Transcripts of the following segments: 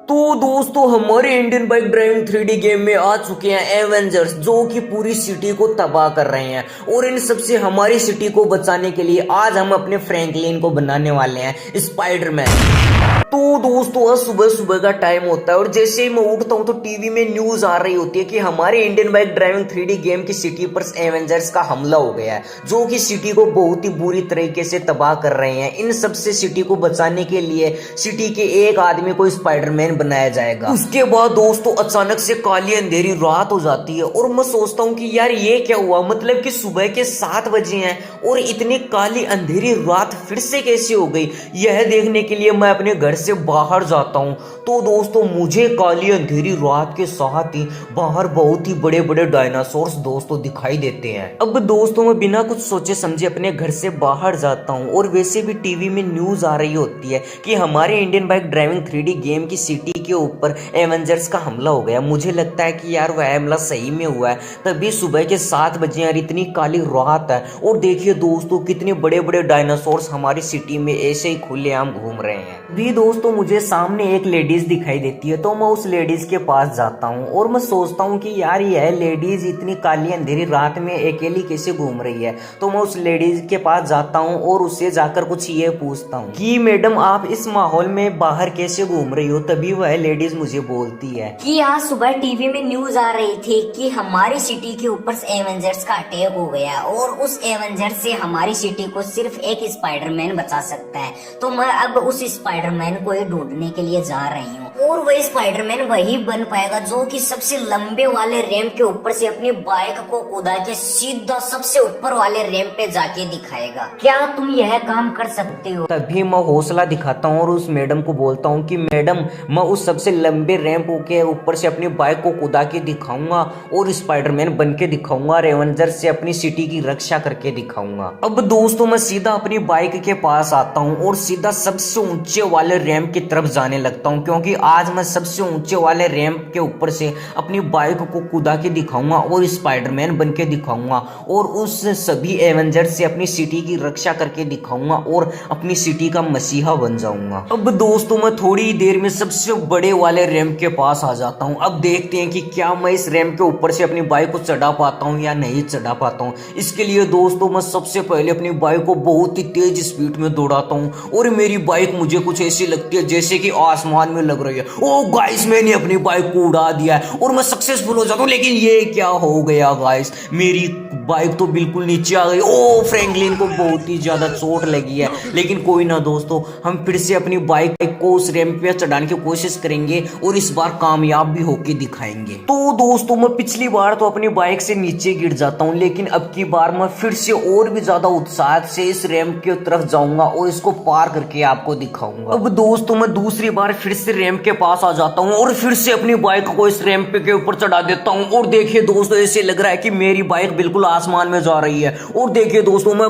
तो दोस्तों हमारे Indian bike driving 3D game में आ चुके हैं एवेंजर्स, जो कि पूरी सिटी को तबाह कर रहे हैं। और इन सबसे हमारी सिटी को बचाने के लिए आज हम अपने फ्रैंकलिन को बनाने वाले हैं स्पाइडरमैन। तो दोस्तों आज सुबह सुबह का टाइम होता है और जैसे ही मैं उठता हूँ तो टीवी में न्यूज आ रही होती है कि हमारे Indian bike driving 3D game की सिटी पर एवेंजर्स का हमला हो गया है, जो कि सिटी को बहुत ही बुरी तरीके से तबाह कर रहे हैं। इन सबसे सिटी को बचाने के लिए सिटी के एक आदमी को स्पाइडरमैन बनाया जाएगा। उसके बाद दोस्तों अचानक से काली अंधेरी रात हो जाती है और मैं सोचता हूँ कि यार ये क्या हुआ, मतलब कि सुबह के 7 बजे हैं और इतनी काली अंधेरी रात फिर से कैसे हो गई। यह देखने के लिए मैं अपने घर से बाहर जाता हूं तो दोस्तों मुझे काली अंधेरी रात के साथ ही बाहर बहुत ही बड़े बड़े डायनासोर्स दोस्तों दिखाई देते हैं। अब दोस्तों मैं बिना कुछ सोचे समझे अपने घर से बाहर जाता हूं और वैसे भी टीवी में न्यूज आ रही होती है कि हमारे Indian bike driving 3D game की सिटी के ऊपर एवेंजर्स का हमला हो गया। मुझे लगता है कि यार वह हमला सही में हुआ है, तभी सुबह के 7 बजे यार इतनी काली रात है और देखिए दोस्तों कितने बड़े बड़े डायनासोर्स हमारी सिटी में ऐसे ही खुलेआम घूम रहे हैं। भी दोस्तों मुझे सामने एक लेडीज दिखाई देती है तो मैं उस लेडीज के पास जाता हूँ और मैं सोचता हूँ कि यार यह लेडीज इतनी काली अंधेरी रात में अकेली कैसे घूम रही है। तो मैं उस लेडीज के पास जाता हूँ और उससे जाकर कुछ ये पूछता हूँ कि मैडम आप इस माहौल में बाहर कैसे घूम रही हो। तभी वह लेडीज मुझे बोलती है कि आज सुबह टीवी में न्यूज आ रही थी कि हमारी सिटी के ऊपर एवेंजर्स का अटैक हो गया और उस एवेंजर्स से हमारी सिटी को सिर्फ एक स्पाइडरमैन बचा सकता है। तो मैं अब उस स्पाइडरमैन को ही ढूंढने के लिए जा रही हूँ और वह स्पाइडरमैन वही बन पाएगा जो कि सबसे लंबे वाले रैंप के ऊपर से अपनी बाइक को कूदा के सीधा सबसे ऊपर वाले रैंप पे जाके दिखाएगा। क्या तुम यह काम कर सकते हो? तभी मैं हौसला दिखाता हूँ और उस मैडम को बोलता हूँ कि मैडम मैं उस सबसे लंबे रैंप के ऊपर से अपनी बाइक को कूदा के दिखाऊंगा और स्पाइडरमैन बन के दिखाऊंगा, एवेंजर्स से अपनी सिटी की रक्षा करके दिखाऊंगा। अब दोस्तों मैं सीधा अपनी बाइक के पास आता हूँ और सीधा सबसे ऊंचे वाले रैंप की तरफ जाने लगता हूँ, क्योंकि आज मैं सबसे ऊंचे वाले रैंप के ऊपर से अपनी बाइक को कूदा के दिखाऊंगा और स्पाइडरमैन बन के दिखाऊंगा और उस सभी एवेंजर्स से अपनी सिटी की रक्षा करके दिखाऊंगा और अपनी सिटी का मसीहा बन जाऊंगा। अब दोस्तों मैं थोड़ी देर में सबसे बड़े वाले रैंप के पास आ जाता हूँ। अब देखते हैं कि क्या मैं इस रैंप के ऊपर से अपनी बाइक को चढ़ा पाता हूँ या नहीं चढ़ा पाता हूँ। इसके लिए दोस्तों मैं सबसे पहले अपनी बाइक को बहुत ही तेज स्पीड में दौड़ाता हूँ और मेरी बाइक मुझे कुछ ऐसी लगती है जैसे कि आसमान में लग रही है। ओ गाइस मैंने अपनी बाइक को उड़ा दिया है और मैं सक्सेसफुल हो जाता हूँ। लेकिन ये क्या हो गया गाइस, मेरी बाइक तो बिल्कुल नीचे आ गई। ओ फ्रैंकलिन को बहुत ही ज्यादा चोट लगी है, लेकिन कोई ना दोस्तों, हम फिर से अपनी बाइक को उस रैंप पे चढ़ाने की कोशिश करेंगे और इस बार कामयाब भी होके दिखाएंगे। तो दोस्तों मैं पिछली बार तो अपनी बाइक से नीचे गिर जाता हूँ, लेकिन अब की बार मैं फिर से और भी ज्यादा उत्साह से इस रैंप की तरफ जाऊंगा और इसको पार करके आपको दिखाऊंगा। अब दोस्तों मैं दूसरी बार फिर से रैंप के पास आ जाता हूँ और फिर से अपनी बाइक को इस रैंप के ऊपर चढ़ा देता हूँ और देखिए दोस्तों ऐसे लग रहा है कि मेरी बाइक बिल्कुल आसमान में जा रही है। और देखिए दोस्तों मैं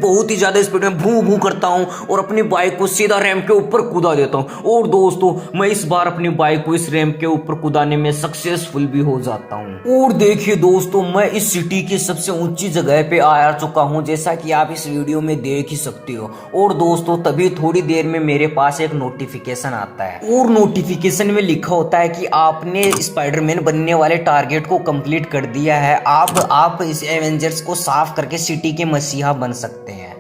बहुत ही ज्यादा स्पीड में भू भू करता हूँ और अपनी बाइक को सीधा रैंप के ऊपर कूदा देता हूँ और दोस्तों मैं इस बार अपनी बाइक को इस रैंप के ऊपर कूदाने में सक्सेसफुल भी हो जाता हूँ। और देखिए दोस्तों मैं इस सिटी की सबसे ऊंची जगह पे आ चुका हूँ, जैसा कि आप इस वीडियो में देख ही सकते हो। और दोस्तों तभी थोड़ी देर में मेरे पास एक नोटिफिकेशन आता है और नोटिफिकेशन में लिखा होता है कि आपने स्पाइडरमैन बनने वाले टारगेट को कंप्लीट कर दिया है, आप इस एवेंजर्स को साफ करके सिटी के मसीहा बन सकते हैं।